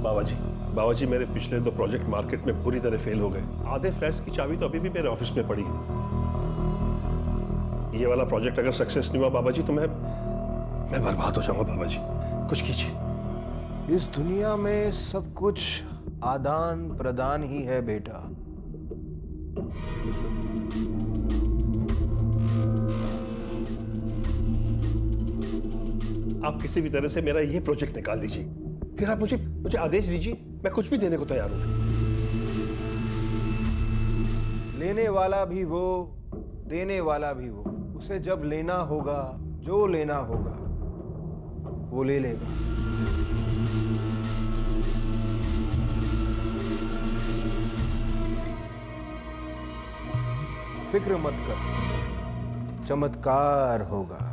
बाबा जी मेरे पिछले 2 project market में बुरी तरह फेल हो गए। आधे फ्लैट्स की चाबी तो अभी भी मेरे ऑफिस में पड़ी है। ये वाला प्रोजेक्ट अगर सक्सेस नहीं हुआ बाबा जी तो मैं बर्बाद हो जाऊंगा। बाबा जी कुछ कीजिए। इस दुनिया में सब कुछ आदान प्रदान ही है बेटा। आप किसी भी तरह से मेरा ये प्रोजेक्ट निकाल दीजिए, फिर आप मुझे आदेश दीजिए, मैं कुछ भी देने को तैयार हूं। लेने वाला भी वो, देने वाला भी वो। उसे जब लेना होगा, जो लेना होगा वो ले लेगा। फिक्र मत कर, चमत्कार होगा।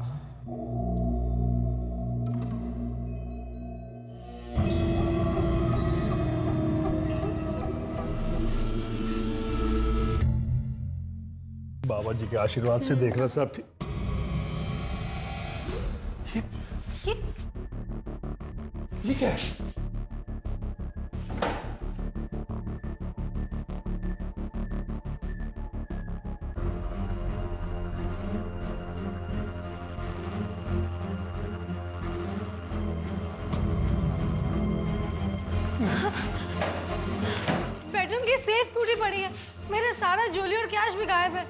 बाबा जी के आशीर्वाद से देखना सब ठीक। ये क्या है? बेडरूम की सेफ टूटी पड़ी है, मेरा सारा ज्वेलरी और कैश भी गायब है।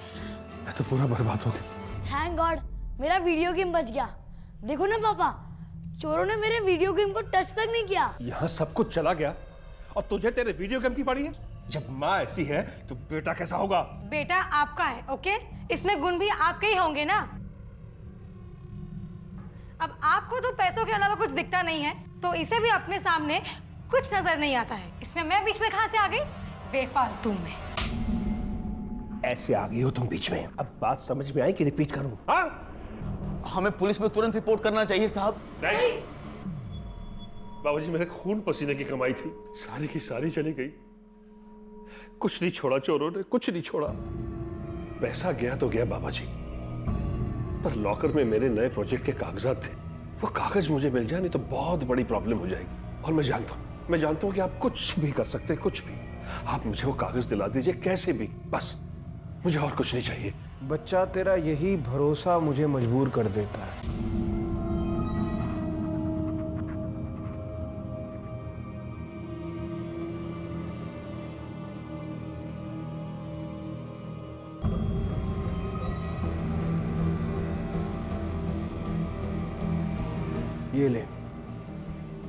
मैं तो पूरा बर्बाद हो गया। थैंक गॉड मेरा वीडियो गेम बच गया। देखो ना पापा, चोरों ने मेरे वीडियो गेम को टच तक नहीं किया। यहाँ सब कुछ चला गया और तुझे तेरे वीडियो गेम की पड़ी है। जब माँ ऐसी है तो बेटा कैसा होगा? बेटा आपका है, ओके? इसमें गुण भी आपके ही होंगे ना। अब आपको तो पैसों के अलावा कुछ दिखता नहीं है, तो इसे भी अपने सामने कुछ नजर नहीं आता है। इसमें मैं बीच में कहां से आ गई? बेफालतू में। ऐसे आ गई हो तुम बीच में। अब बात समझ में आई कि रिपीट करूं? हाँ? हमें पुलिस में तुरंत रिपोर्ट करना चाहिए साहब। नहीं बाबूजी, मेरे खून पसीने की कमाई थी, सारी की सारी चली गई। कुछ नहीं छोड़ा चोरों ने, कुछ नहीं छोड़ा। पैसा गया तो गया बाबा जी, पर लॉकर में मेरे नए प्रोजेक्ट के कागजात थे। वो कागज मुझे मिल जाए नहीं तो बहुत बड़ी प्रॉब्लम हो जाएगी। और मैं जानता हूं कि आप कुछ भी कर सकते हैं, कुछ भी। आप मुझे वो कागज दिला दीजिए कैसे भी, बस मुझे और कुछ नहीं चाहिए। बच्चा, तेरा यही भरोसा मुझे मजबूर कर देता है। ये ले,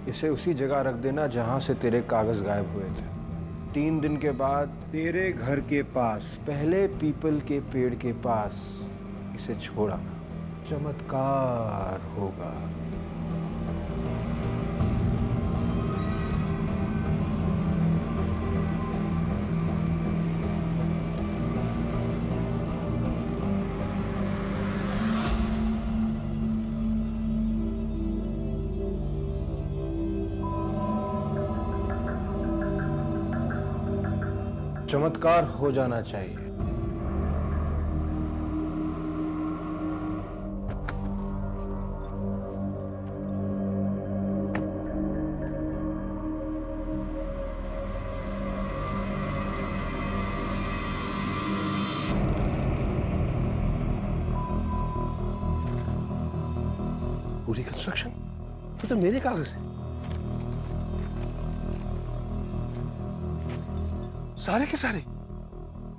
इसे उसी जगह रख देना जहां से तेरे कागज गायब हुए थे। 3 दिन के बाद तेरे घर के पास, पहले पीपल के पेड़ के पास इसे छोड़ा। चमत्कार होगा। चमत्कार हो जाना चाहिए। पूरी कंस्ट्रक्शन तो मेरे कागज है, सारे के सारे। ये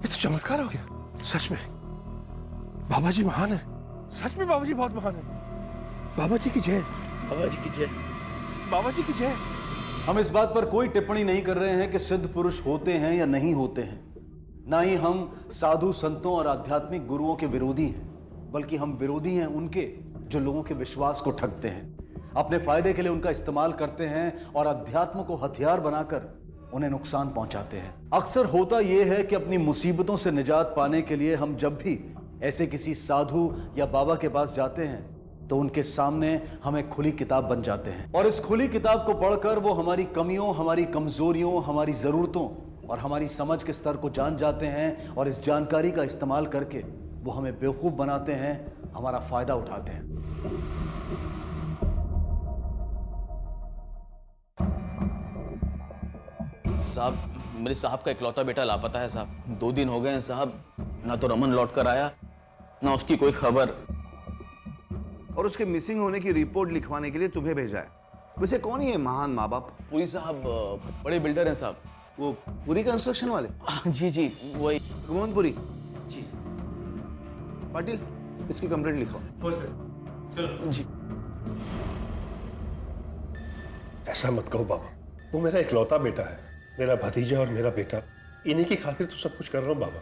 तो चमत्कार हो गया। सच में बाबा जी महान है, सच में बाबा जी बहुत महान है। बाबा जी की जय, बाबा जी की जय, बाबा जी की जय। हम इस बात पर कोई टिप्पणी नहीं कर रहे हैं कि सिद्ध पुरुष होते हैं या नहीं होते हैं। ना ही हम साधु संतों और आध्यात्मिक गुरुओं के विरोधी हैं, बल्कि हम विरोधी हैं उनके जो लोगों के विश्वास को ठगते हैं, अपने फायदे के लिए उनका इस्तेमाल करते हैं और अध्यात्म को हथियार बनाकर उन्हें नुकसान पहुंचाते हैं। अक्सर होता यह है कि अपनी मुसीबतों से निजात पाने के लिए हम जब भी ऐसे किसी साधु या बाबा के पास जाते हैं तो उनके सामने हमें खुली किताब बन जाते हैं, और इस खुली किताब को पढ़कर वो हमारी कमियों, हमारी कमजोरियों, हमारी जरूरतों और हमारी समझ के स्तर को जान जाते हैं, और इस जानकारी का इस्तेमाल करके वो हमें बेवकूफ बनाते हैं, हमारा फायदा उठाते हैं। साहब मेरे साहब का इकलौता बेटा लापता है साहब। 2 दिन हो गए हैं साहब, ना तो रमन लौट कर आया ना उसकी कोई खबर। और उसके मिसिंग होने की रिपोर्ट लिखवाने के लिए तुम्हें भेजा है। वैसे कौन है ये महान माँ बाप? पुरी साहब बड़े बिल्डर हैं साहब। वो पुरी कंस्ट्रक्शन वाले? जी जी वही। भगवान पुरी जी। पाटिल इसकी कंप्लेंट लिखो। जी ऐसा मत कहो बाबा, वो मेरा इकलौता बेटा है, मेरा भतीजा और मेरा बेटा। इन्हीं की खातिर तो सब कुछ कर रहा हूँ बाबा।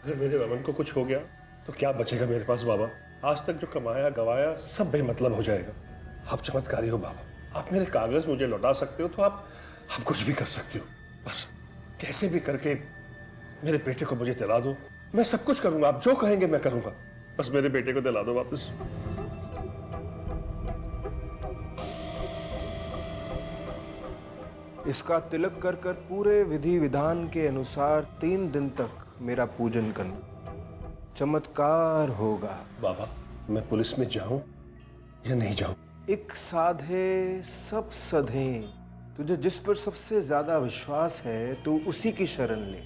अगर मेरे रमन को कुछ हो गया तो क्या बचेगा मेरे पास बाबा? आज तक जो कमाया गवाया सब बेमतलब हो जाएगा। आप चमत्कारी हो बाबा, आप मेरे कागज मुझे लौटा सकते हो तो आप कुछ भी कर सकते हो। बस कैसे भी करके मेरे बेटे को मुझे दिला दो, मैं सब कुछ करूंगा। आप जो कहेंगे मैं करूंगा, बस मेरे बेटे को दिला दो वापस। इसका तिलक कर कर पूरे विधि विधान के अनुसार 3 दिन तक मेरा पूजन करना। चमत्कार होगा। बाबा मैं पुलिस में जाऊं या नहीं जाऊं? एक साधे सब सधे। तुझे जिस पर सबसे ज्यादा विश्वास है तू उसी की शरण ले,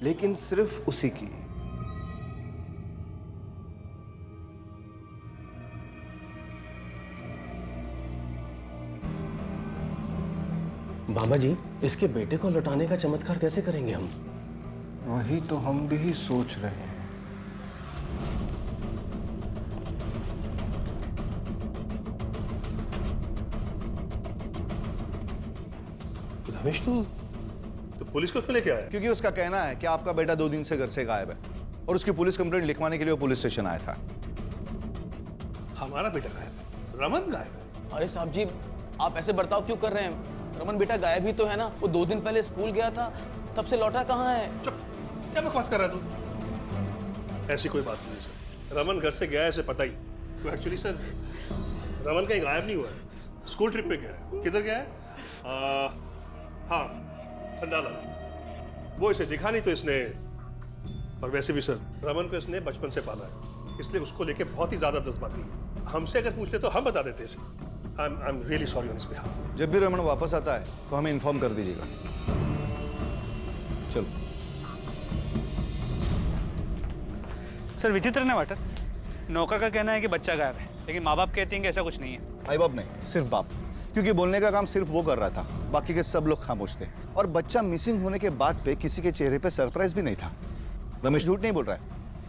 लेकिन सिर्फ उसी की। बाबा जी, इसके बेटे को लौटाने का चमत्कार कैसे करेंगे हम? वही तो हम भी सोच रहे हैं। रमेश तू तो पुलिस को क्यों लेके आया? क्योंकि उसका कहना है कि आपका बेटा 2 दिन से घर से गायब है और उसकी पुलिस कंप्लेंट लिखवाने के लिए वो पुलिस स्टेशन आया था। हमारा बेटा गायब है, रमन गायब है? अरे साहब जी, आप ऐसे बर्ताव क्यों कर रहे हैं? रमन बेटा गायब ही तो है ना। वो 2 दिन पहले स्कूल गया था, तब से लौटा कहाँ है? चुप, क्या बकवास कर रहा है तू? ऐसी कोई बात नहीं सर, रमन घर से गया है, इसे पता ही। तो एक्चुअली सर रमन कहीं गायब नहीं हुआ है, स्कूल ट्रिप पे गया है। किधर गया है? हाँ खंडाला। वो इसे दिखा नहीं तो इसने, और वैसे भी सर रमन को इसने बचपन से पाला है, इसलिए उसको लेके बहुत ही ज्यादा जज्बाती है। हमसे अगर पूछ ले तो हम बता देते इसे। I am really sorry on his behalf. जब भी रमन वापस आता है तो हमें इन्फॉर्म कर दीजिएगा। चलो सर, विचित्र नहीं वाटत? नौकर का कहना है कि बच्चा गायब है, लेकिन माँ बाप कहते हैं कि ऐसा कुछ नहीं है। माई बाप नहीं, सिर्फ बाप। क्योंकि बोलने का काम सिर्फ वो कर रहा था, बाकी के सब लोग खामोश थे। और बच्चा मिसिंग होने के बाद पे किसी के चेहरे पे सरप्राइज भी नहीं था। रमेश झूठ नहीं बोल रहा है,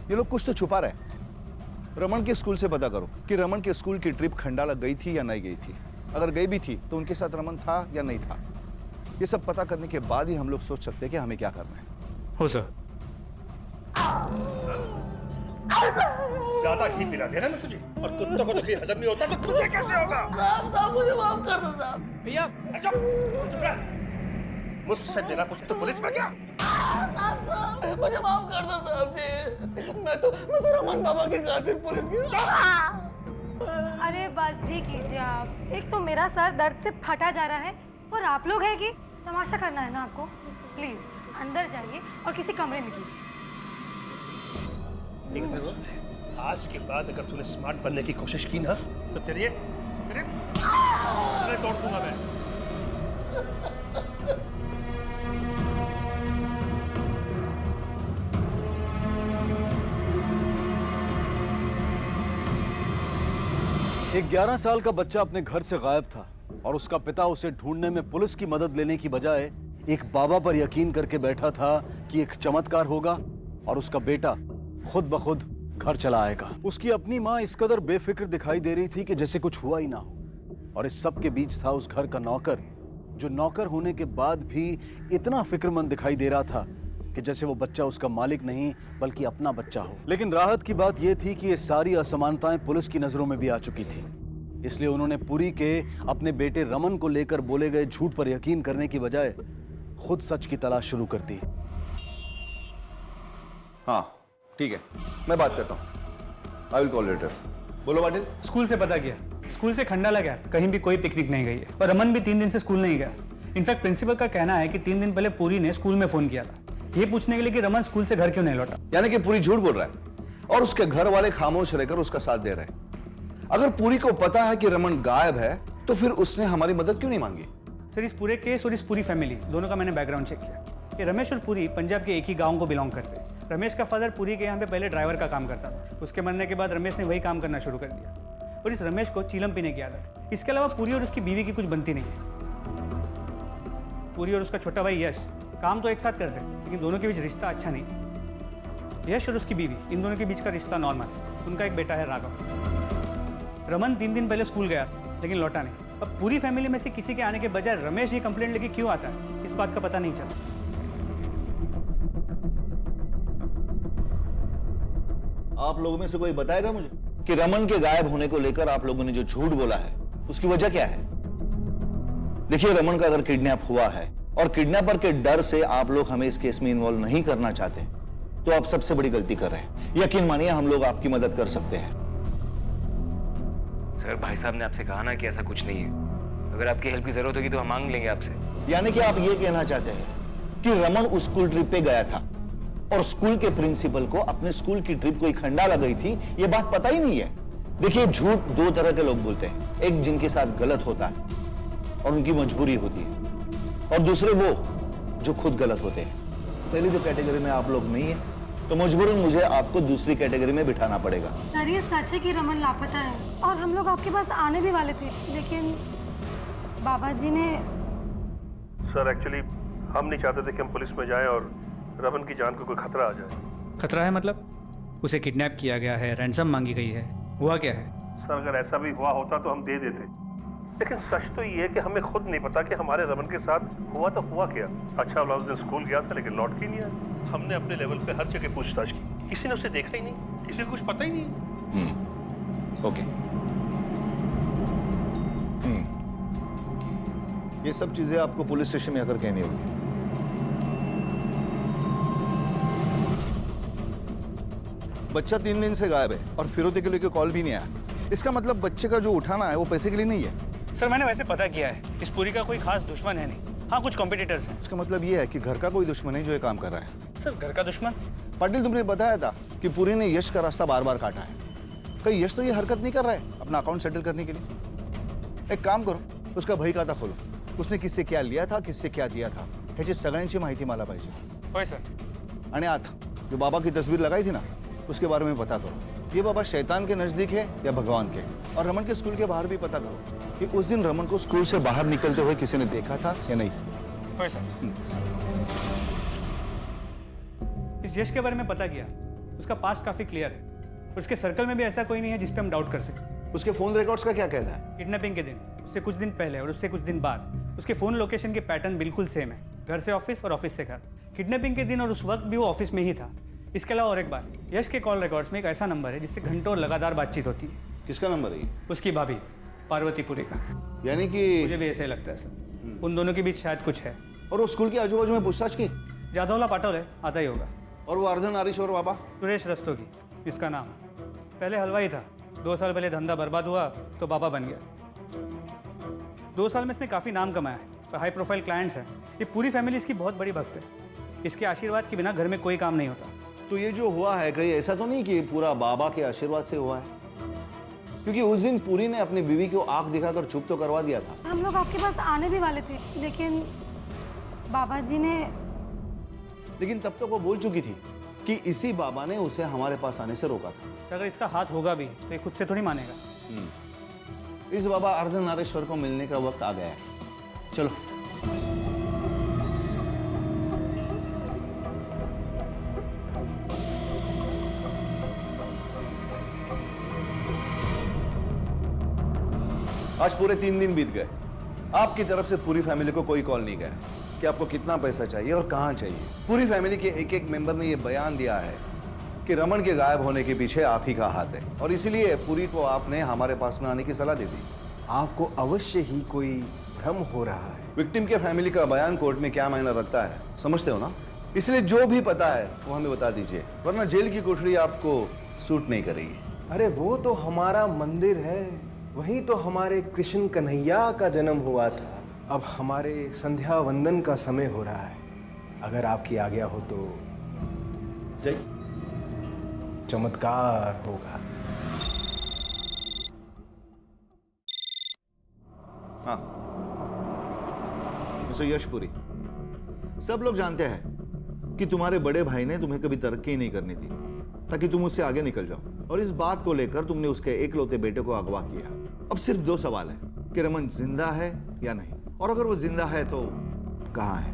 ये लोग कुछ तो छुपा रहे हैं। रमन के स्कूल से पता करो कि रमन के स्कूल की ट्रिप खंडाला गई थी या नहीं गई थी। अगर गई भी थी तो उनके साथ रमन था या नहीं था। ये सब पता करने के बाद ही हम लोग सोच सकते हैं कि हमें क्या करना है। हो सर। ज्यादा घी पिला देना मैं तुझे, और कुत्तों को तो घी हजम नहीं होता तो तुझे कैसे होगा? साहब मुझे माफ कर दो साहब। भैया चुप रह। मुझसे मेरा कुछ तो पुलिस में क्या? मुझे माफ कर दो साहब जी। मैं तो रमन बाबा की खातिर पुलिस की। अरे बस भी कीजिए आप। एक तो मेरा सर दर्द से फटा जा रहा है और आप लोग हैं कि तमाशा करना है ना आपको। प्लीज अंदर जाइए और किसी कमरे में कीजिए। एक चीज सुन ले, आज के बाद अगर तूने स्मार्ट बनने की कोशिश की ना तो तेरे तोड़ दूंगा मैं। एक 11 साल का बच्चा अपने घर से गायब था और उसका पिता उसे ढूंढने में पुलिस की मदद लेने की बजाय एक बाबा पर यकीन करके बैठा था कि एक चमत्कार होगा और उसका बेटा खुद ब खुद घर चला आएगा। उसकी अपनी माँ इस कदर बेफिक्र दिखाई दे रही थी कि जैसे कुछ हुआ ही ना हो। और इस सब के बीच था उस घर का नौकर, जो नौकर होने के बाद भी इतना फिक्रमंद दिखाई दे रहा था कि जैसे वो बच्चा उसका मालिक नहीं बल्कि अपना बच्चा हो। लेकिन राहत की बात यह थी कि ये सारी असमानताएं पुलिस की नजरों में भी आ चुकी थी। इसलिए उन्होंने पुरी के अपने बेटे रमन को लेकर बोले गए झूठ पर यकीन करने की बजाय खुद सच की तलाश शुरू कर दी। हाँ ठीक है, मैं बात करता हूँ। I will call later. बोलो पाटिल। स्कूल से पता किया, स्कूल से खंडाला गया, कहीं भी कोई पिकनिक नहीं गई है। और रमन भी 3 दिन से स्कूल नहीं गया। इनफैक्ट प्रिंसिपल का कहना है कि 3 दिन पहले पुरी ने स्कूल में फोन किया था ये पूछने के लिए कि रमन स्कूल से घर क्यों नहीं लौटा। यानी कि पूरी झूठ बोल रहा है और उसके घर वाले खामोश रहकर उसका साथ दे रहे हैं। अगर पूरी को पता है कि रमन गायब है तो फिर उसने हमारी मदद क्यों नहीं मांगी? सर इस पूरे केस और इस पूरी फैमिली दोनों का मैंने बैकग्राउंड चेक किया कि रमेश और पुरी पंजाब के एक ही गांव को बिलोंग करते हैं। रमेश का फादर पुरी के यहाँ पे पहले ड्राइवर का काम करता था। उसके मरने के बाद रमेश ने वही काम करना शुरू कर दिया और इस रमेश को चीलम पीने की आदत है। इसके अलावा पुरी और उसकी बीवी की कुछ बनती नहीं है। पुरी और उसका छोटा भाई यश काम तो एक साथ करते हैं लेकिन दोनों के बीच रिश्ता अच्छा नहीं। यश और उसकी बीवी इन दोनों के बीच का रिश्ता नॉर्मल है। उनका एक बेटा है राघव। रमन 3 दिन पहले स्कूल गया लेकिन लौटा नहीं। अब पूरी फैमिली में से किसी के आने के बजाय रमेश ये कंप्लेंट लेके क्यों आता है इस बात का पता नहीं चला। आप लोगों में से कोई बताएगा मुझे कि रमन के गायब होने को लेकर आप लोगों ने जो झूठ बोला है उसकी वजह क्या है? देखिए, रमन का अगर किडनैप हुआ है और किडनैपर के डर से आप लोग हमें इस केस में इन्वॉल्व नहीं करना चाहते तो आप सबसे बड़ी गलती कर रहे हैं। यकीन मानिए, हम लोग आपकी मदद कर सकते हैं। सर, भाई साहब ने आपसे कहा ना कि ऐसा कुछ नहीं है। अगर आपकी हेल्प की जरूरत होगी तो हम मांग लेंगे आपसे। यानी कि आप ये कहना चाहते हैं कि रमन उस स्कूल ट्रिप पे गया था और स्कूल के प्रिंसिपल को अपने स्कूल की ट्रिप कोई खंडाला गई थी ये बात पता ही नहीं है। देखिए, झूठ 2 तरह के लोग बोलते हैं, एक जिनके साथ गलत होता है और उनकी मजबूरी होती है, और दूसरे वो जो खुद गलत होते हैं। पहली जो कैटेगरी में आप लोग नहीं है तो मजबूरन मुझे आपको दूसरी कैटेगरी में बिठाना पड़ेगा। सर ये सच है कि रमन लापता है और हम लोग आपके पास आने भी वाले थे लेकिन बाबा जी ने। सर एक्चुअली हम नहीं चाहते थे कि हम पुलिस में जाएं और रमन की जान को कोई खतरा आ जाए। खतरा है मतलब? उसे किडनैप किया गया है, रैंसम मांगी गई है, हुआ क्या है? सर अगर ऐसा भी हुआ होता तो हम दे देते, लेकिन सच तो ये है कि हमें खुद नहीं पता कि हमारे रमन के साथ हुआ तो हुआ क्या। अच्छा वाला उस दिन स्कूल गया था लेकिन लौट के नहीं आया। हमने अपने लेवल पे हर जगह पूछताछ की, किसी ने उसे देखा ही नहीं, किसी को कुछ पता ही नहीं। ओके। ये सब चीजें आपको पुलिस स्टेशन में आकर कहनी होगी। बच्चा 3 दिन से गायब है और फिरौती के लिए कोई कॉल भी नहीं आया। इसका मतलब बच्चे का जो उठाना है वो पैसे के लिए नहीं है। सर मैंने वैसे पता किया है, इस पूरी का कोई खास दुश्मन है नहीं। हाँ, कुछ कॉम्पिटिटर्स हैं। इसका मतलब ये है कि घर का कोई दुश्मन है जो ये काम कर रहा है। सर घर का दुश्मन? पाटिल, तुमने बताया था कि पूरी ने यश का रास्ता बार बार काटा है। कहीं यश तो ये हरकत नहीं कर रहा है अपना अकाउंट सेटल करने के लिए? एक काम करो, उसका भाई खाता खोलो, उसने किससे क्या लिया था, किससे क्या दिया था ह्याची सगळ्यांची माहिती मला पाहिजे। होय सर। आणि आता जो बाबा की तस्वीर लगाई थी ना उसके बारे में पता करो, ये बाबा शैतान के नजदीक है या भगवान के। और रमन के स्कूल के बाहर भी पता करो कि उस दिन रमन को स्कूल से बाहर निकलते हुए किसी ने देखा था या नहीं। होय सर। इस यश के बारे में पता किया, उसका पास्ट काफी क्लियर है। उसके सर्कल में भी ऐसा कोई नहीं है जिस पे हम डाउट कर सकें। उसके फोन रिकॉर्ड्स का क्या कहना है? किडनैपिंग के दिन, उससे कुछ दिन पहले और उससे कुछ दिन बाद उसके फोन लोकेशन के पैटर्न बिल्कुल सेम है। घर से ऑफिस और ऑफिस से घर। किडनैपिंग के दिन और उस वक्त भी वो ऑफिस में ही था। इसके अलावा और एक बात, यश के कॉल रिकॉर्ड्स में एक ऐसा नंबर है जिससे घंटों लगातार बातचीत होती है। किसका नंबर है? उसकी भाभी पार्वतीपुरी का। यानी कि मुझे भी ऐसा ही लगता है सर, उन दोनों के बीच शायद कुछ है। और वो स्कूल के आजू बाजू में पूछताछ की? जाधवला पाटोल है, आता ही होगा। और वो अर्धनारीश्वर बाबा? सुरेश रस्तोगी इसका नाम। पहले हलवाई था, 2 साल पहले धंधा बर्बाद हुआ तो बाबा बन गया। 2 साल में इसने काफ़ी नाम कमाया है, हाई प्रोफाइल क्लाइंट्स हैं। ये पूरी फैमिली इसकी बहुत बड़ी भक्त है। इसके आशीर्वाद के बिना घर में कोई काम नहीं होता। तो ये जो हुआ है कहीं ऐसा तो नहीं कि पूरा बाबा के आशीर्वाद से हुआ है? क्योंकि उस दिन पूरी ने अपनी बीवी को आंख दिखाकर चुप तो करवा दिया था। हम लोग आपके पास आने भी वाले थे लेकिन बाबा जी ने। लेकिन तब तक वो बोल चुकी थी कि इसी बाबा ने उसे हमारे पास आने से रोका था। अगर इसका हाथ होगा भी तो ये खुद से थोड़ी मानेगा। इस बाबा अर्धनारीश्वर को मिलने का वक्त आ गया है। चलो। आज पूरे 3 दिन बीत गए, आपकी तरफ से पूरी फैमिली को कोई कॉल नहीं गया कि आपको कितना पैसा चाहिए और कहां चाहिए। पूरी फैमिली के एक मेंबर ने यह बयान दिया है कि रमन के गायब होने के पीछे आप ही का हाथ है और इसीलिए पूरी को आपने हमारे पास न आने की सलाह दे दी। आपको अवश्य ही कोई भ्रम हो रहा है। विक्टिम के फैमिली का बयान कोर्ट में क्या मायना रखता है समझते हो ना? इसलिए जो भी पता है वो हमें बता दीजिए, वरना जेल की कोठरी आपको सूट नहीं करेगी। अरे वो तो हमारा मंदिर है, वहीं तो हमारे कृष्ण कन्हैया का जन्म हुआ था। अब हमारे संध्या वंदन का समय हो रहा है, अगर आपकी आज्ञा हो तो जय चमत्कार होगा। हाँ मिस्टर यशपुरी, सब लोग जानते हैं कि तुम्हारे बड़े भाई ने तुम्हें कभी तरक्की नहीं करनी थी ताकि तुम उससे आगे निकल जाओ, और इस बात को लेकर तुमने उसके एकलौते बेटे को अगवा किया। अब सिर्फ दो सवाल है कि रमन जिंदा है या नहीं, और अगर वो जिंदा है तो कहाँ है?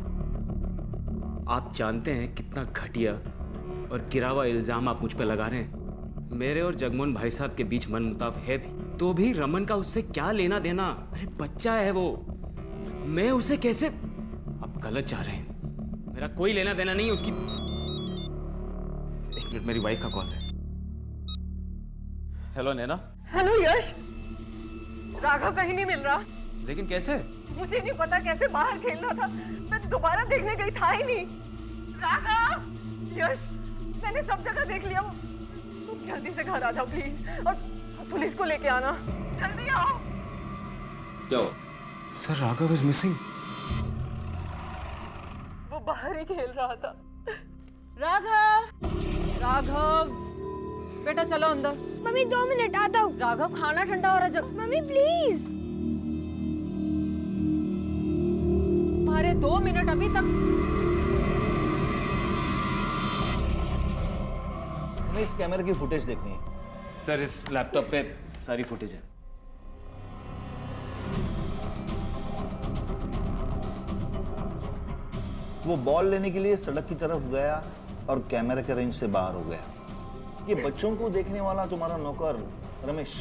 आप जानते हैं कितना घटिया और गिरा हुआ इल्जाम आप मुझ पर लगा रहे हैं। मेरे और जगमोहन भाई साहब के बीच मनमुटाव है भी, तो भी रमन का उससे क्या लेना देना? अरे बच्चा है वो, मैं उसे कैसे? आप गलत जा रहे हैं, मेरा कोई लेना देना नहीं है उसकी। एक मिनट, मेरी वाइफ का कॉल है। हेलो नैना। हेलो यश, राघव कहीं नहीं मिल रहा। लेकिन कैसे? मुझे नहीं पता, कैसे बाहर खेल रहा था, मैं दोबारा देखने गई, था ही नहीं। राघव, यश, मैंने सब जगह देख लिया। तुम जल्दी से घर आ जाओ प्लीज, और पुलिस को लेके आना, जल्दी आओ। जाओ। Sir Raghav is missing. वो बाहर ही खेल रहा था। राघव, राघव, बेटा चलो अंदर। मम्मी 2 मिनट आता हूँ। राघव खाना ठंडा हो रहा है। Mummy please. अरे 2 मिनट अभी तक। हमें इस कैमरे की फुटेज देखनी है। सर इस लैपटॉप पे सारी फुटेज है। वो बॉल लेने के लिए सड़क की तरफ गया और कैमरे के रेंज से बाहर हो गया। ये बच्चों को देखने वाला तुम्हारा नौकर रमेश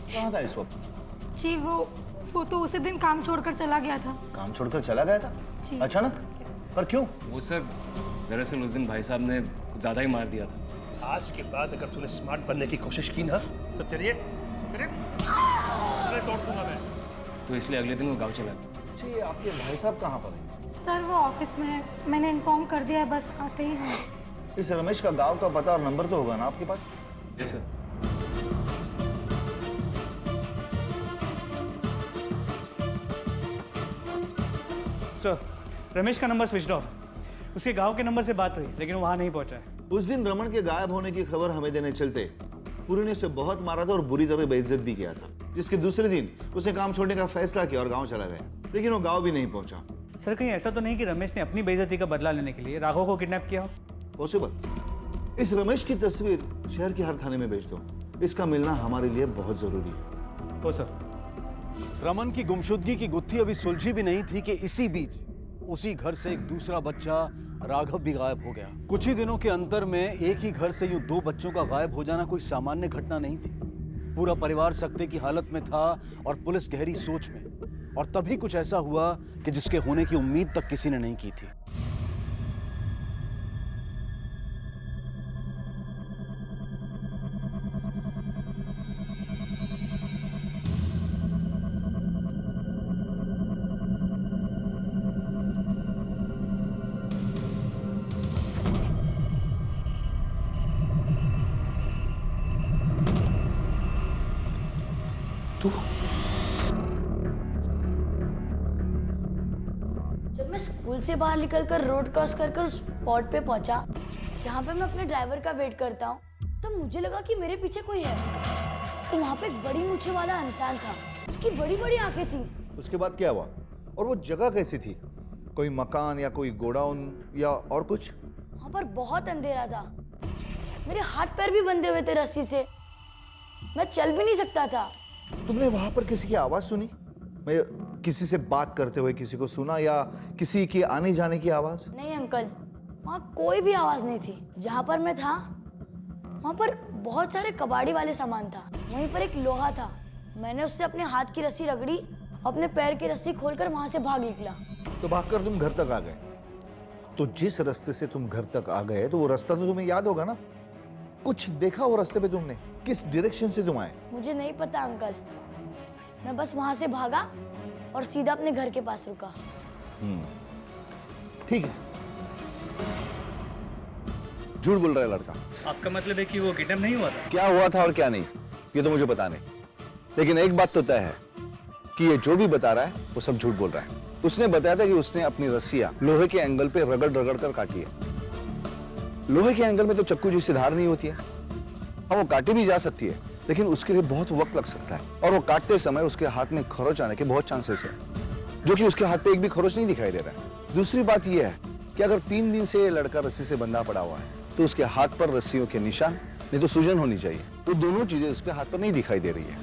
कहाँ था इस वक्त? जी वो तो उसी दिन काम छोड़कर चला गया था। काम छोड़कर चला गया था? जी। अचानक? पर क्यों? वो सर दरअसल उस दिन भाई साहब ने कुछ ज्यादा ही मार दिया था। आज के बाद अगर तूने स्मार्ट बनने की कोशिश की ना तो तेरे तोड़ दूंगा मैं। तो इसलिए अगले दिन वो गाँव चला गया। जी, आपके भाई साहब कहाँ पर हैं? सर वो ऑफिस में है, मैंने इन्फॉर्म कर दिया है, बस आते ही हैं। इस रमेश का गांव का पता और नंबर तो होगा ना आपके पास? Yes sir. सर रमेश का नंबर स्विच ऑफ। उसके गांव के नंबर से बात हुई लेकिन वो वहां नहीं पहुंचा है। उस दिन रमन के गायब होने की खबर हमें देने चलते पूरी ने उसे बहुत मारा था और बुरी तरह बेइज्जत भी किया था, जिसके दूसरे दिन उसने काम छोड़ने का फैसला किया और गांव चला गया, लेकिन वो गांव भी नहीं पहुंचा। सर कहीं ऐसा तो नहीं कि रमेश ने अपनी बेइज्जती का बदला लेने के लिए राघव को किडनैप किया हो? पॉसिबल। इस रमेश की तस्वीर शहर के हर थाने में भेज दो, इसका मिलना हमारे लिए बहुत जरूरी है। हो सर। रमन की गुमशुदगी की गुत्थी अभी सुलझी भी नहीं थी कि इसी बीच उसी घर से एक दूसरा बच्चा राघव भी गायब हो गया। कुछ ही दिनों के अंतर में एक ही घर से यूं 2 बच्चों का गायब हो जाना कोई सामान्य घटना नहीं थी। पूरा परिवार सकते की हालत में था और पुलिस गहरी सोच में, और तभी कुछ ऐसा हुआ कि जिसके होने की उम्मीद तक किसी ने नहीं की थी। जब मैं स्कूल से बाहर निकलकर रोड क्रॉस कर उस स्पॉट पे पहुंचा जहाँ पे मैं अपने ड्राइवर का वेट करता हूँ, तब मुझे लगा कि मेरे पीछे कोई है। तो वहाँ पे एक बड़ी मूछें वाला इंसान था, उसकी बड़ी बड़ी आंखें थी। उसके बाद क्या हुआ? और वो जगह कैसी थी? कोई मकान या कोई गोडाउन या और कुछ? वहाँ पर बहुत अंधेरा था, मेरे हाथ पैर भी बंधे हुए थे रस्सी से, मैं चल भी नहीं सकता था। तुमने वहां पर किसी की आवाज सुनी? मैं किसी से बात करते हुए किसी को सुना या किसी की आने जाने की आवाज? नहीं अंकल, वहाँ कोई भी आवाज नहीं थी। जहाँ पर मैं था वहाँ पर बहुत सारे कबाड़ी वाले सामान था। वहीं पर एक लोहा था, मैंने उससे अपने हाथ की रस्सी रगड़ी, अपने पैर की रस्सी खोलकर वहां से भाग निकला। तो भागकर तुम घर तक आ गए। तो जिस रास्ते से तुम घर तक आ गए तो वो रास्ता तो तुम्हें याद होगा ना? कुछ देखा वो रास्ते पे तुमने? किस डायरेक्शन से तुम आए? मुझे नहीं पता अंकल, मैं बस वहां से भागा और सीधा अपने घर के पास रुका। ठीक है, झूठ बोल रहा है लड़का। आपका मतलब है कि वो किडनैप नहीं हुआ था? क्या हुआ था और क्या नहीं ये तो मुझे पता नहीं, लेकिन एक बात तो तय है कि ये जो भी बता रहा है वो सब झूठ बोल रहा है। उसने बताया था कि उसने अपनी रस्सियां लोहे के एंगल पे रगड़ रगड़ कर काटी है। लोहे के एंगल में तो चक्कू जैसी धार नहीं होती है। हाँ, वो काटी भी जा सकती है, लेकिन उसके लिए बहुत वक्त लग सकता है और वो काटते समय उसके हाथ में खरोच आने के बहुत चांसेस है। जो कि उसके हाथ पे एक भी खरोच नहीं दिखाई दे रहा है। दूसरी बात यह है कि अगर 3 दिन से ये लड़का रस्सी से बंधा पड़ा हुआ है तो उसके हाथ पर रस्सियों के निशान नहीं तो सूजन होनी चाहिए। वो दोनों चीजें उसके हाथ पर नहीं दिखाई दे रही है।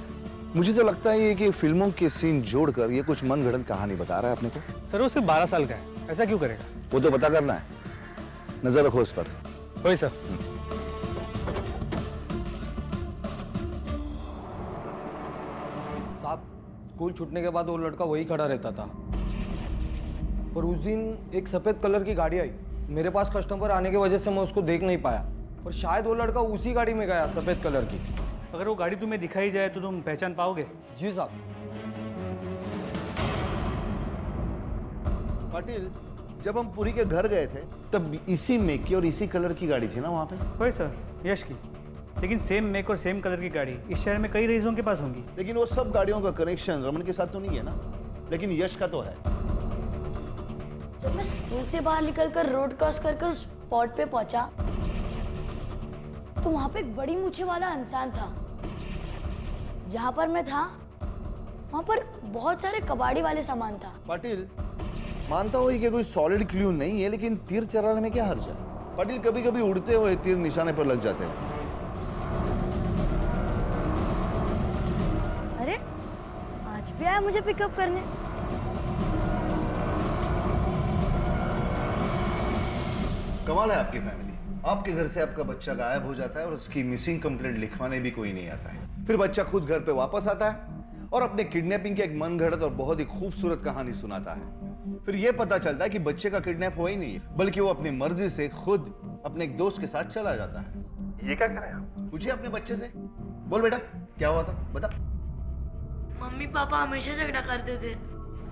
मुझे तो लगता है ये कि फिल्मों के सीन जोड़कर ये कुछ मनगढ़ंत कहानी बता रहा है अपने को। सर वो सिर्फ 12 साल का है, ऐसा क्यों करेगा? वो तो पता करना है, नजर रखो उस पर। वही सर। साहब स्कूल छूटने के बाद वो लड़का वही खड़ा रहता था, पर उस दिन एक सफेद कलर की गाड़ी आई। मेरे पास कस्टमर आने की वजह से मैं उसको देख नहीं पाया, पर शायद वो लड़का उसी गाड़ी में गया, सफेद कलर की। अगर वो गाड़ी तुम्हें दिखाई जाए तो तुम पहचान पाओगे? जी साहब। पाटिल, जब हम पुरी के घर गए थे तब इसी मेक की और इसी कलर की गाड़ी थी ना वहां पे? वही सर, यश की। लेकिन सेम मेक और सेम कलर की गाड़ी इस शहर में कई रईसों के पास होंगी। लेकिन वो सब गाड़ियों का कनेक्शन रमन के साथ तो नहीं है ना, लेकिन यश का तो है। जब मैं स्कूल से बाहर निकलकर रोड क्रॉस कर उस स्पॉट पे पहुंचा तो वहां पे एक बड़ी मूछे वाला इंसान था। जहां पर मैं था वहां पर बहुत सारे कबाड़ी वाले सामान था। पाटिल, मानता हूँ कि कोई सॉलिड क्लू नहीं है, लेकिन तीर चलाने में क्या हर्ज है? पाटिल, कभी कभी उड़ते हुए तीर निशाने पर लग जाते हैं। अरे आज भी आया मुझे पिकअप करने। कमाल है आपकी फैमिली। आपके घर से आपका बच्चा गायब हो जाता है और उसकी मिसिंग कंप्लेंट लिखवाने भी कोई नहीं आता है। फिर बच्चा खुद घर पे वापस आता है और अपने किडनैपिंग की एक मनगढ़ंत और बहुत ही खूबसूरत कहानी सुनाता है। फिर यह पता चलता है कि बच्चे का किडनैप हुआ ही नहीं है, बल्कि वो अपनी मर्जी से खुद अपने एक दोस्त के साथ चला जाता है। ये क्या कह रहे हैं? पूछिए अपने बच्चे से। बोल बेटा, क्या हुआ था, बता। मम्मी पापा हमेशा झगड़ा करते थे,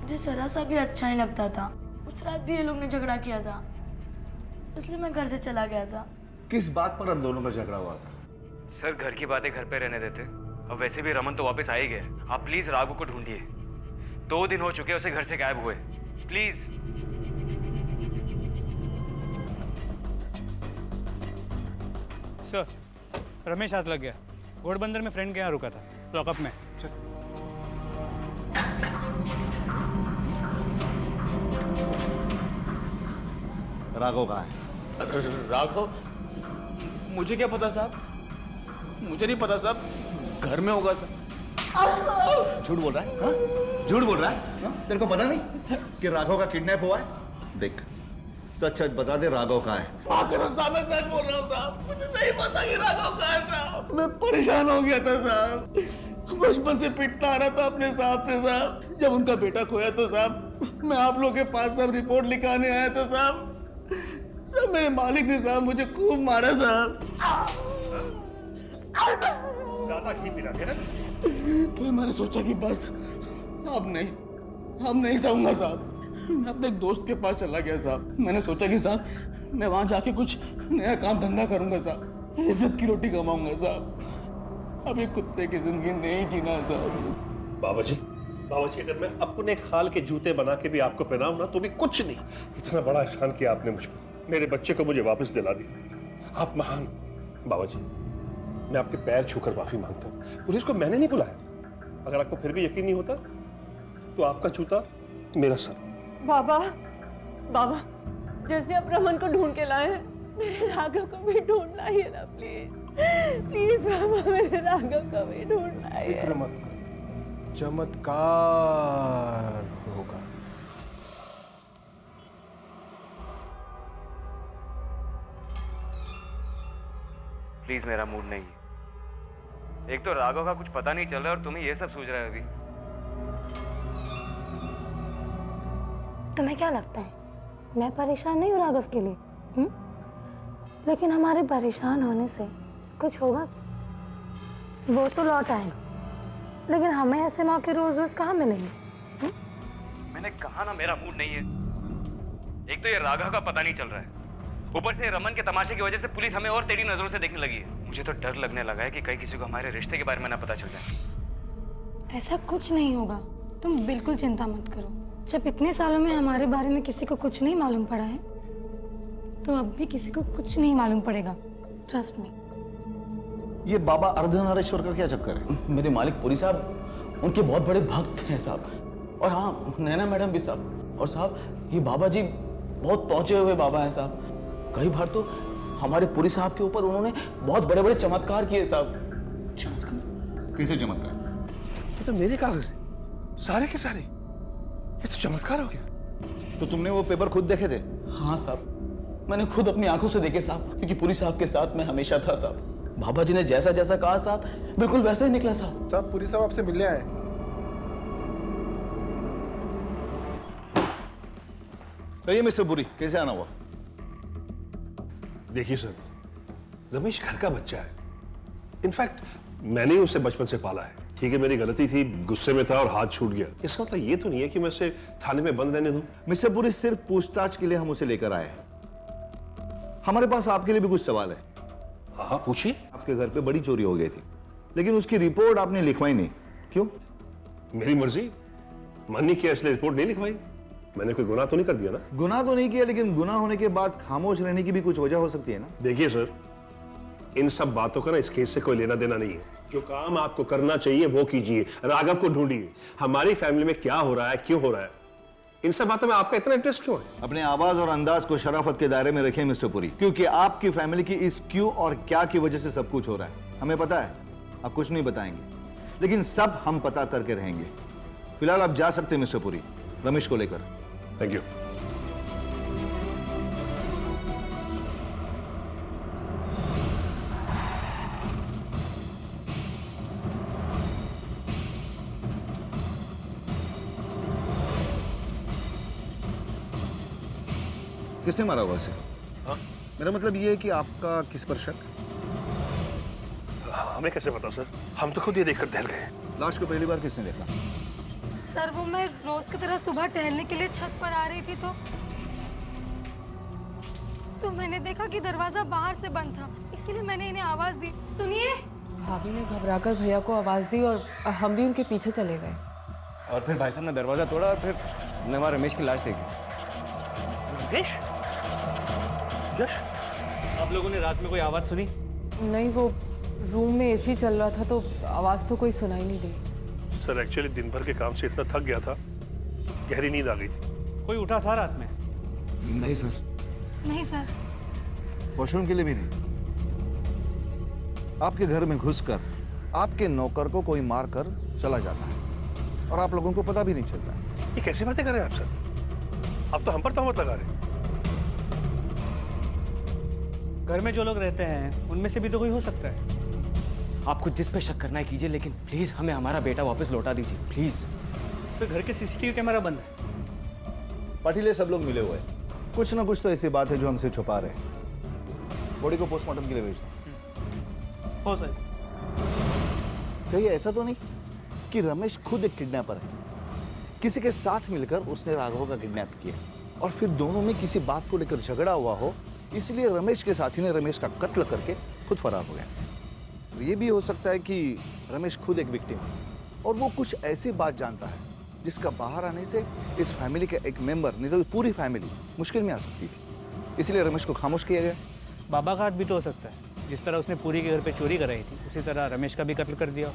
मुझे जरा सा भी अच्छा नहीं लगता था। उस रात भी ये लोग ने झगड़ा किया था, इसलिए मैं घर से चला गया था। किस बात पर हम दोनों का झगड़ा हुआ था? सर घर की बातें घर पे रहने देते। अब वैसे भी रमन तो वापस आ ही गए। आप प्लीज राघव को ढूंढिए। 2 दिन हो चुके उसे घर से गायब हुए। प्लीज। सर रमेश हाथ लग गया। घोड़बंदर में फ्रेंड के यहाँ रुका था, लॉकअप में। राघव कहाँ है? राघव? मुझे क्या पता साहब, मुझे नहीं पता साहब, घर में होगा सर। झूठ बोल रहा है? हाँ? झूठ बोल रहा है? हाँ? तेरे को पता नहीं कि राघव का किडनैप हुआ है? देख, सच सच बता दे, राघव कहाँ है? साहब मैं सच बोल रहा हूँ साहब, मुझे नहीं पता कि राघव कहाँ है साहब। मैं परेशान हो गया था साहब, बचपन से पिटता आ रहा था अपने साहब से साहब। जब उनका बेटा खोया तो साहब मैं आप लोगों के पास सब रिपोर्ट लिखाने आया था साहब। साहब मेरे मालिक ने साहब मुझे खूब मारा साहब। ज्यादा घी पिला दे ना। फिर मैंने सोचा कि बस अब नहीं सहूंगा साहब। मैं अपने एक दोस्त के पास चला गया साहब। मैंने सोचा कि साहब मैं वहां जाके कुछ नया काम धंधा करूंगा साहब, इज्जत की रोटी कमाऊंगा साहब। अब ये कुत्ते की जिंदगी नहीं जीना साहब। बाबा जी, अगर मैं अपने खाल के जूते बना के भी आपको पहनाऊं ना तो भी कुछ नहीं। इतना बड़ा एहसान किया आपने मुझ पर, मेरे बच्चे को मुझे वापस दिला दिया। आप महान। बाबा जी, मैं आपके पैर छूकर माफी मांगता हूं। पुलिस को मैंने नहीं बुलाया। अगर आपको फिर भी यकीन नहीं होता तो आपका जूता मेरा सर। बाबा, बाबा, जैसे आप रमन को ढूंढ के लाए हैं, मेरे राघव को भी ढूंढ लाइए ना प्लीज। प्लीज बाबा, मेरे राघव को भी ढूंढ लाइए। फिक्र मत कर, चमत्कार होगा। प्लीज मेरा मूड नहीं है। एक तो राघव का कुछ पता नहीं चल रहा है और तुम्हें ये सब सूझ रहा है अभी। तुम्हें क्या लगता है मैं परेशान नहीं हूँ राघव के लिए? लेकिन हमारे परेशान होने से कुछ होगा क्या? वो तो लौट आएगा, लेकिन हमें ऐसे मौके रोज रोज कहाँ मिलेंगे? मैंने कहा ना मेरा मूड नहीं है। एक तो ये राघव का पता नहीं चल रहा है, ऊपर से रमन के तमाशे की वजह से पुलिस हमें और टेढ़ी नजरों से देखने लगी है। मुझे तो डर लगने लगा है कि कहीं किसी को हमारे रिश्ते के बारे में ना पता चल जाए। ऐसा कुछ नहीं होगा, तुम बिल्कुल चिंता मत करो। जब इतने सालों में हमारे बारे में किसी को कुछ नहीं मालूम पड़ा है तो अब भी किसी को कुछ नहीं मालूम पड़ेगा। Trust me. ये बाबा अर्धनारीश्वर का क्या चक्कर है? मेरे मालिक पुरी साहब उनके बहुत बड़े भक्त हैं साहब, और हाँ, नैना मैडम भी साहब। और साहब, ये बाबा जी बहुत पहुंचे हुए बाबा हैं साहब। कई बार तो हमारे पुरी साहब के ऊपर उन्होंने बहुत बड़े बड़े चमत्कार किए साहब। चमत्कार? कैसे चमत्कार? ये तो मेरे कागज है, सारे के सारे। ये तो चमत्कार हो गया। तो तुमने वो पेपर खुद देखे थे? हाँ साहब, मैंने खुद अपनी आंखों से देखे साहब, क्योंकि पुरी साहब के साथ मैं हमेशा था साहब। बाबा जी ने जैसा जैसा कहा साहब, बिल्कुल वैसा ही निकला साहब। साहब, पुरी साहब आपसे मिलने आए। कहिए मिस्टर पुरी, कैसे आना हुआ? देखिए सर, रमेश घर का बच्चा है। इनफैक्ट मैंने ही उसे बचपन से पाला है। ठीक है, मेरी गलती थी, गुस्से में था और हाथ छूट गया। इसका मतलब ये तो नहीं है कि मैं उसे थाने में बंद रहने दूं। मिस्टर पुरी, सिर्फ पूछताछ के लिए हम उसे लेकर आए हैं। हमारे पास आपके लिए भी कुछ सवाल है। हाँ, पूछिए। आपके घर पे बड़ी चोरी हो गई थी, लेकिन उसकी रिपोर्ट आपने लिखवाई नहीं, क्यों? मेरी मर्जी, मन नहीं किया इसलिए रिपोर्ट नहीं लिखवाई। मैंने कोई गुनाह तो नहीं कर दिया ना? गुनाह तो नहीं किया, लेकिन गुनाह होने के बाद खामोश रहने की भी कुछ वजह हो सकती है ना? देखिए सर, इन सब बातों का ना इस केस से कोई लेना देना नहीं है। जो काम आपको करना चाहिए वो कीजिए, राघव को ढूंढिए। हमारी फैमिली में क्या हो रहा है, क्यों हो रहा है, इन सब बातों में आपका इतना इंटरेस्ट क्यों है? अपने आवाज और अंदाज को शराफत के दायरे में रखें मिस्टर पुरी, क्योंकि आपकी फैमिली की इस क्यों और क्या की वजह से सब कुछ हो रहा है। हमें पता है आप कुछ नहीं बताएंगे, लेकिन सब हम पता करके रहेंगे। फिलहाल आप जा सकते हैं मिस्टर पुरी, रमेश को लेकर। Thank you. किसने मारा हुआ से? मेरा मतलब ये है कि आपका किस पर शक? हमें कैसे पता सर, हम तो खुद ये देखकर दहल गए। लाश को पहली बार किसने देखा? सर, वो मैं रोज की तरह सुबह टहलने के लिए छत पर आ रही थी तो मैंने देखा कि दरवाजा बाहर से बंद था, इसीलिए मैंने इन्हें आवाज दी। सुनिए। भाभी ने घबराकर भैया को आवाज दी और हम भी उनके पीछे चले गए। और फिर भाई साहब ने दरवाजा तोड़ा और फिर हमने वहाँ रमेश की लाश देखी। रमेश? यश? आप लोगों ने रात में कोई आवाज सुनी? नहीं, वो रूम में एसी चल रहा था तो आवाज तो कोई सुनाई नहीं दी। सर एक्चुअली दिन भर के काम से इतना थक गया था, गहरी नींद आ गई थी। कोई उठा था रात में? नहीं सर। नहीं सर। वॉशरूम के लिए भी नहीं? आपके घर में घुसकर आपके नौकर को कोई मार कर चला जाता है और आप लोगों को पता भी नहीं चलता। ये कैसी बातें कर रहे हैं आप सर? आप तो हम पर तोहमत लगा रहे हैं। घर में जो लोग रहते हैं उनमें से भी तो कोई हो सकता है। आपको जिस पे शक करना है कीजिए, लेकिन प्लीज हमें हमारा बेटा वापस लौटा दीजिए प्लीज। सर, घर के सीसीटीवी कैमरा बंद है। पाटिल सब लोग मिले हुए हैं, कुछ ना कुछ तो ऐसी बात है जो हमसे छुपा रहे हैं। बॉडी को पोस्टमार्टम के लिए भेज दो। हो सर। कहीं ऐसा तो नहीं कि रमेश खुद एक किडनैपर है, किसी के साथ मिलकर उसने राघव का किडनैप किया और फिर दोनों में किसी बात को लेकर झगड़ा हुआ हो, इसलिए रमेश के साथी ने रमेश का कत्ल करके खुद फरार हो गया। तो ये भी हो सकता है कि रमेश खुद एक विक्टिम है और वो कुछ ऐसी बात जानता है जिसका बाहर आने से इस फैमिली के एक मेंबर नहीं तो पूरी फैमिली मुश्किल में आ सकती थी, इसलिए रमेश को खामोश किया गया। बाबा का हाथ भी तो हो सकता है। जिस तरह उसने पूरी के घर पे चोरी कराई थी, उसी तरह रमेश का भी कत्ल कर दिया।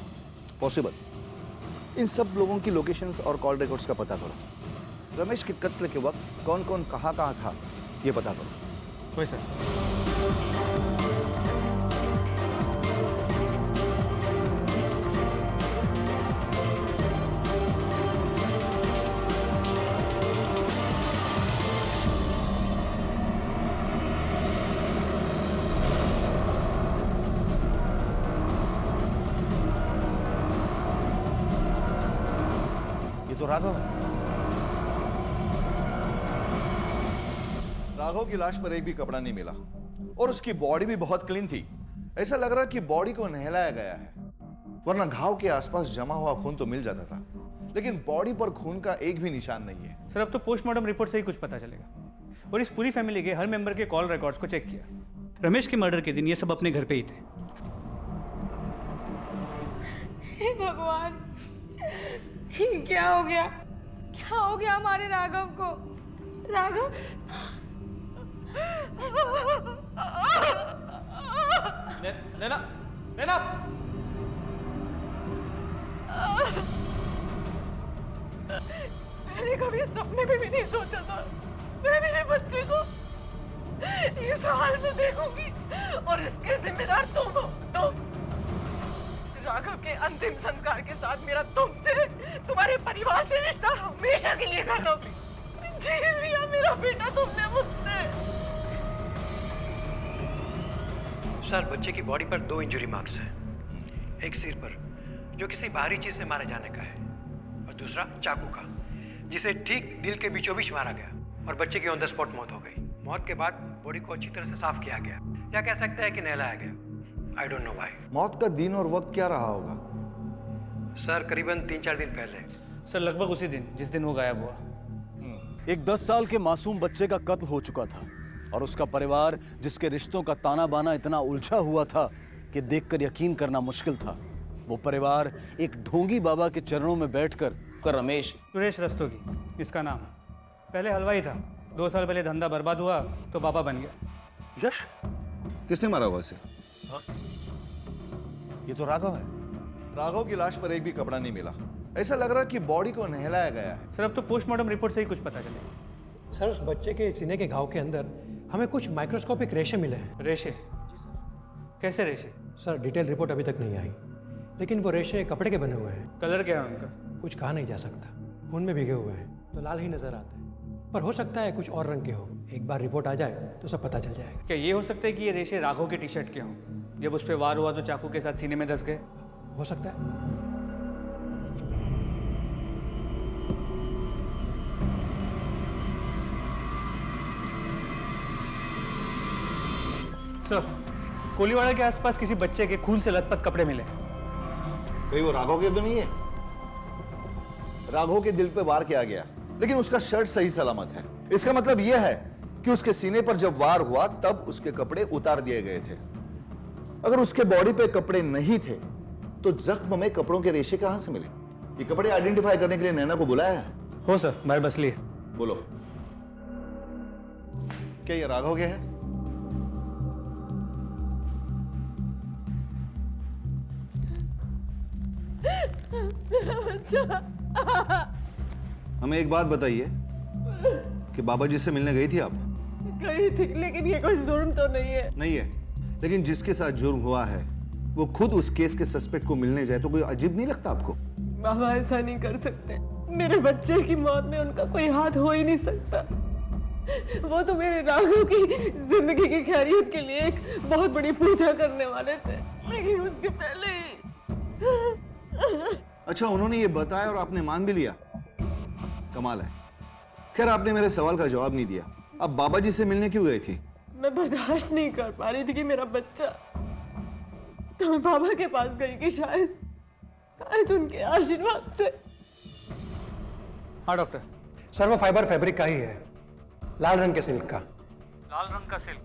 पॉसिबल। इन सब लोगों की लोकेशंस और कॉल रिकॉर्ड्स का पता करो। रमेश के कत्ल के वक्त कौन कौन कहाँ था ये पता करो। कोई सर। ये तो राघव है। राघव की लाश पर एक भी कपड़ा नहीं मिला और उसकी बॉडी भी बहुत क्लीन थी। ऐसा लग रहा कि बॉडी को नहलाया गया है, वरना घाव के आसपास जमा हुआ खून तो मिल जाता था, लेकिन बॉडी पर खून का एक भी निशान नहीं है। सर, अब तो पोस्टमार्टम रिपोर्ट से ही कुछ पता चलेगा। और इस पूरी फैमिली के हर मेंबर के कॉल रिकॉर्ड्स को चेक किया। रमेश के मर्डर के दिन ये सब अपने घर पे ही थे। हे भगवान, क्या हो गया? क्या हो गया हमारे राघव को? राघव, नैना, नैना, मैंने कभी सपने में भी नहीं सोचा था मैं मेरे बच्चे को इस हाल में देखूंगी और इसके जिम्मेदार तुम हो। तुम राघव के अंतिम संस्कार के साथ मेरा तुमसे, तुम्हारे परिवार से रिश्ता हमेशा के लिए खत्म। छीन लिया मेरा बेटा तुमने मुझसे। सर, बच्चे की बॉडी पर 2 इंजरी मार्क्स हैं। एक सिर पर, जो किसी बाहरी चीज से मारे जाने का है, और दूसरा चाकू का, जिसे ठीक दिल के बीचों बीच मारा गया, और बच्चे की ऑन द स्पॉट मौत हो गई। मौत के बाद बॉडी को अच्छी तरह से साफ किया गया, या कह सकते हैं कि नहलाया गया। I don't know why. मौत का दिन और वक्त क्या रहा होगा? सर, करीबन 3-4 दिन पहले। सर लगभग उसी दिन जिस दिन वो गायब हुआ। एक 10 साल के मासूम बच्चे का कत्ल हो चुका था और उसका परिवार, जिसके रिश्तों का ताना बाना इतना उलझा हुआ था कि देखकर यकीन करना मुश्किल था, वो परिवार एक ढोंगी बाबा के चरणों में बैठकर रमेश सुरेश रस्तोगी इसका नाम। पहले हलवाई था, 2 साल पहले धंधा बर्बाद हुआ तो बाबा बन गया। यश, किसने मारा हुआ इसे? ये तो राघव है। राघव की लाश पर एक भी कपड़ा नहीं मिला। ऐसा लग रहा है कि बॉडी को नहलाया गया है। सर अब तो पोस्टमार्टम रिपोर्ट से ही कुछ पता चलेगा। सर, उस बच्चे के सीने के घाव के अंदर हमें कुछ माइक्रोस्कोपिक रेशे मिले हैं। रेशे? कैसे रेशे? सर, डिटेल रिपोर्ट अभी तक नहीं आई, लेकिन वो रेशे कपड़े के बने हुए हैं। कलर क्या है उनका? कुछ कहा नहीं जा सकता। खून में भीगे हुए हैं तो लाल ही नजर आते हैं, पर हो सकता है कुछ और रंग के हो। एक बार रिपोर्ट आ जाए तो सब पता चल जाएगा। क्या ये हो सकता है कि ये रेशे राघव के टी शर्ट के हों? जब उस पर वार हुआ तो चाकू के साथ सीने में धंस गए? हो सकता है। सर, कोलीवाड़ा के आसपास किसी बच्चे के खून से लथपथ कपड़े मिले। कहीं वो राघव के तो नहीं है? राघव के दिल पे वार किया गया, लेकिन उसका शर्ट सही सलामत है। इसका मतलब यह है कि उसके सीने पर जब वार हुआ तब उसके कपड़े उतार दिए गए थे। अगर उसके बॉडी पे कपड़े नहीं थे तो जख्म में कपड़ों के रेशे कहां से मिले? ये कपड़े आइडेंटिफाई करने के लिए नैना को बुलाया है? हो सर, मैं बस लिए। बोलो, क्या ये राघव के हैं? हमें एक बात बताइए कि बाबा जी से मिलने गई थी आप? गई थी, लेकिन ये कोई जुर्म तो नहीं है। नहीं है, लेकिन जिसके साथ जुर्म हुआ है वो खुद उस केस के सस्पेक्ट को मिलने जाए तो कोई अजीब नहीं लगता आपको? बाबा ऐसा नहीं कर सकते। मेरे बच्चे की मौत में उनका कोई हाथ हो ही नहीं सकता। वो तो मेरे राघव की जिंदगी की खैरियत के लिए एक बहुत बड़ी पूजा करने वाले थे, लेकिन उसके पहले ही। अच्छा, उन्होंने ये बताया और आपने मान भी लिया? कमाल है। खैर, आपने मेरे सवाल का जवाब नहीं दिया। अब बाबा जी से मिलने क्यों गई थी? मैं बर्दाश्त नहीं कर पा रही थी कि मेरा बच्चा, तो मैं बाबा के पास गई कि शायद उनके आशीर्वाद से। हाँ डॉक्टर। सर, वो फाइबर फैब्रिक का ही है, लाल रंग के सिल्क का। लाल रंग का सिल्क?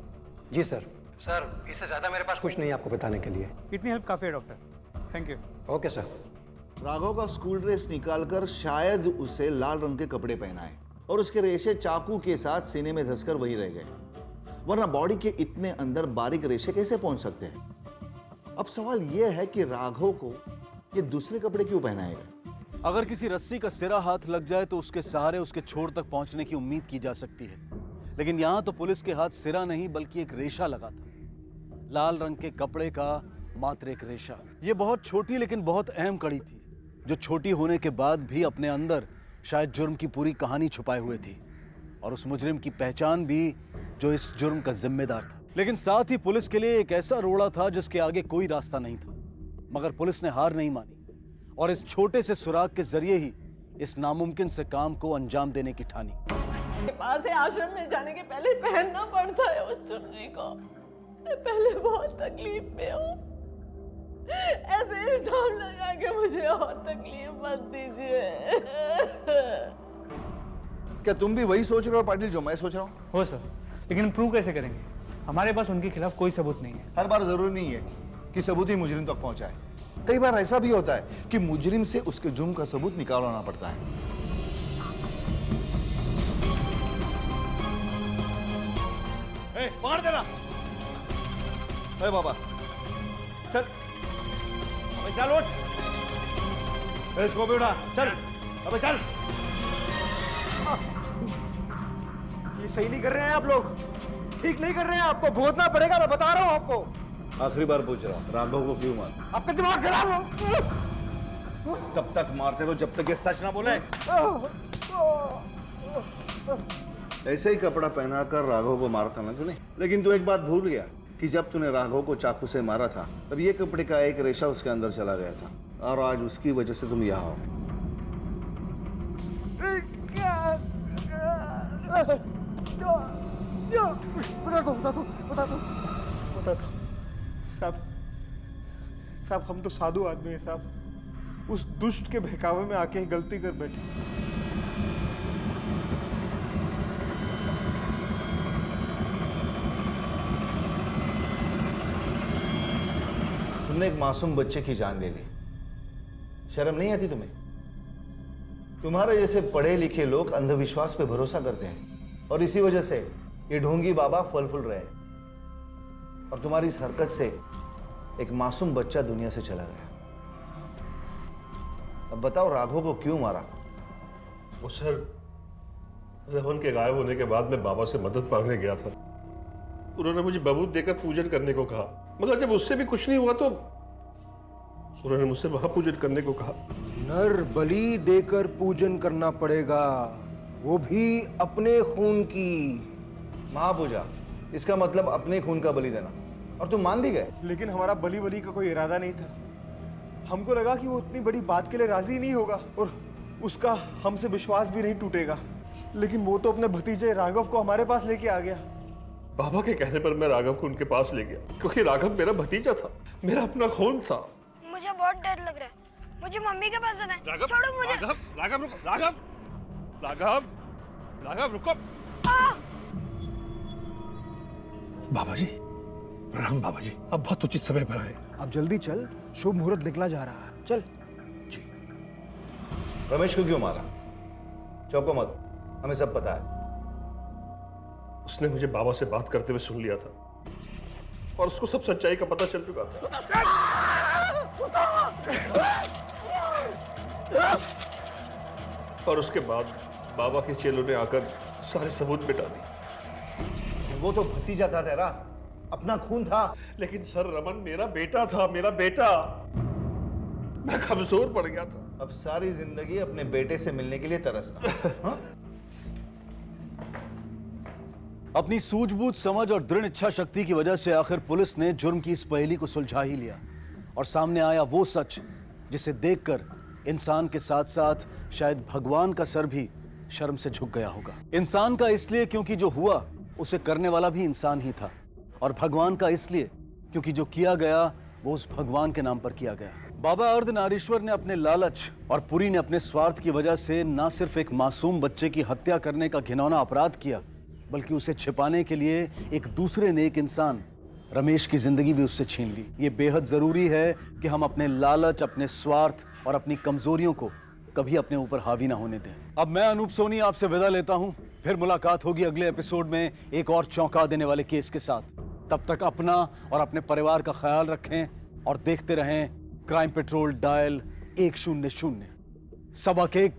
जी सर। सर, इससे ज्यादा मेरे पास कुछ नहीं है आपको बताने के लिए। इतनी हेल्प काफी है doctor, thank you. Okay sir. Raghav का स्कूल ड्रेस निकालकर शायद उसे लाल रंग के कपड़े पहनाए और उसके रेशे चाकू के साथ सीने में धंसकर वही रह गए, वरना बॉडी के इतने अंदर बारीक रेशे कैसे पहुंच सकते हैं? अब सवाल यह है कि राघव को ये दूसरे कपड़े क्यों पहनाएगा? अगर किसी रस्सी का सिरा हाथ लग जाए तो उसके सहारे उसके छोर तक पहुंचने की उम्मीद की जा सकती है, लेकिन यहां तो पुलिस के हाथ सिरा नहीं बल्कि एक रेशा लगा था, लाल रंग के कपड़े का मात्र एक रेशा। ये बहुत छोटी लेकिन बहुत अहम कड़ी थी, जो छोटी होने के बाद भी अपने अंदर शायद जुर्म की पूरी कहानी छुपाए हुए थी, और उस मुजरिम की पहचान भी जो इस जुर्म का जिम्मेदार था। लेकिन साथ ही पुलिस के लिए एक ऐसा रोड़ा था जिसके आगे कोई रास्ता नहीं था, मगर पुलिस ने हार नहीं मानी और इस छोटे से सुराग के जरिए ही इस नामुमकिन से काम को अंजाम देने की ठानी। पास से आश्रम में जाने के पहले पहनना पड़ता है उस चुन्नी को। मैं पहले बहुत तकलीफ में हूँ, ऐसे इल्जाम लगा के मुझे और तकलीफ मत दीजिए। क्या तुम भी वही सोच रहे हो पाटिल जो मैं सोच रहा हूँ? हो सर, लेकिन प्रूव कैसे करेंगे? हमारे पास उनके खिलाफ कोई सबूत नहीं है। हर बार जरूरी नहीं है कि सबूत ही मुजरिम तक पहुंचाए। कई बार ऐसा भी होता है कि मुजरिम से उसके जुर्म का सबूत निकालना पड़ता है। पकड़ देना। ए बाबा, चल, अबे चल उठ। इसको भी उठा, चल, अबे चल। ये सही नहीं कर रहे हैं आप लोग, ठीक नहीं कर रहे हैं, आपको भुगतना पड़ेगा, मैं बता रहा हूँ आपको। आखिरी बार पूछ रहा हूँ, राघव को क्यों मारा? आपका दिमाग खराब हो। तब तक मारते रहो जब तक ये सच ना बोले। ऐसे ही कपड़ा पहनाकर राघव को मारा था ना तूने, लेकिन तू एक बात भूल गया कि जब तूने राघव को चाकू से मारा था तब ये कपड़े का एक रेशा उसके अंदर चला गया था, और आज उसकी वजह से तुम यहाँ हो। बता दो साहब, हम तो साधु आदमी हैं साहब, उस दुष्ट के बहकावे में आके ही गलती कर बैठे। तुमने एक मासूम बच्चे की जान ले ली, शर्म नहीं आती तुम्हें? तुम्हारे जैसे पढ़े लिखे लोग अंधविश्वास पे भरोसा करते हैं और इसी वजह से ये ढोंगी बाबा फल फूल रहे, और तुम्हारी इस हरकत से एक मासूम बच्चा दुनिया से चला गया। अब बताओ राघव को क्यों मारा? वो सर, रमन के गायब होने के बाद मैं बाबा से मदद मांगने गया था। उन्होंने मुझे बबूत देकर पूजन करने को कहा, मगर जब उससे भी कुछ नहीं हुआ तो उन्होंने मुझसे महापूजन करने को कहा। नर बलि देकर पूजन करना पड़ेगा, वो भी अपने खून की। महापूजा, इसका मतलब अपने खून का बलि देना, और तुम मान भी गए। लेकिन हमारा बलि का कोई इरादा नहीं था, हमको लगा कि वो उतनी बड़ी बात के लिए राजी नहीं होगा और उसका हमसे विश्वास भी नहीं टूटेगा, लेकिन वो तो अपने भतीजे राघव को हमारे पास लेके आ गया। बाबा के कहने पर मैं राघव को उनके पास ले गया, क्योंकि राघव मेरा भतीजा था, मेरा अपना खून था। मुझे बहुत डर लग रहा है, मुझे मम्मी के पास जाना है। राघव, छोड़ो मुझे। राघव रुको, राघव रुको। बाबा जी, प्रणाम बाबा जी, अब बहुत उचित समय पर आए। अब जल्दी चल, शुभ मुहूर्त निकला जा रहा है, चल। रमेश को क्यों मारा? चौंको मत, हमें सब पता है। उसने मुझे बाबा से बात करते हुए सुन लिया था और उसको सब सच्चाई का पता चल चुका था। और उसके बाद बाबा के चेलों ने आकर सारे सबूत मिटा दिए। वो तो भतीजा था तेरा, अपना खून था। लेकिन सर, रमन मेरा बेटा था, मेरा बेटा। मैं कमजोर पड़ गया था। अब सारी जिंदगी अपने बेटे से मिलने के लिए तरसना। अपनी सूझबूझ, समझ और दृढ़ इच्छा शक्ति की वजह से आखिर पुलिस ने जुर्म की इस पहेली को सुलझा ही लिया, और सामने आया वो सच जिसे देखकर इंसान के साथ साथ शायद भगवान का सर भी शर्म से झुक गया होगा। इंसान का इसलिए क्योंकि जो हुआ उसे करने वाला भी इंसान ही था, और भगवान का इसलिए क्योंकि जो किया गया वो उस भगवान के नाम पर किया गया। बाबा अर्धनारीश्वर ने अपने लालच और पुरी ने अपने स्वार्थ की वजह से ना सिर्फ एक मासूम बच्चे की हत्या करने का घिनौना अपराध किया, बल्कि उसे छिपाने के लिए एक दूसरे नेक इंसान रमेश की जिंदगी भी उससे छीन ली। ये बेहद जरूरी है कि हम अपने लालच, अपने स्वार्थ और अपनी कमजोरियों को कभी अपने ऊपर हावी ना होने दें। अब मैं अनूप सोनी आपसे विदा लेता हूं, फिर मुलाकात होगी अगले एपिसोड में एक और चौंका देने वाले केस के साथ। तब तक अपना और अपने परिवार का ख्याल रखें और देखते रहें क्राइम पेट्रोल डायल 100। सबक एक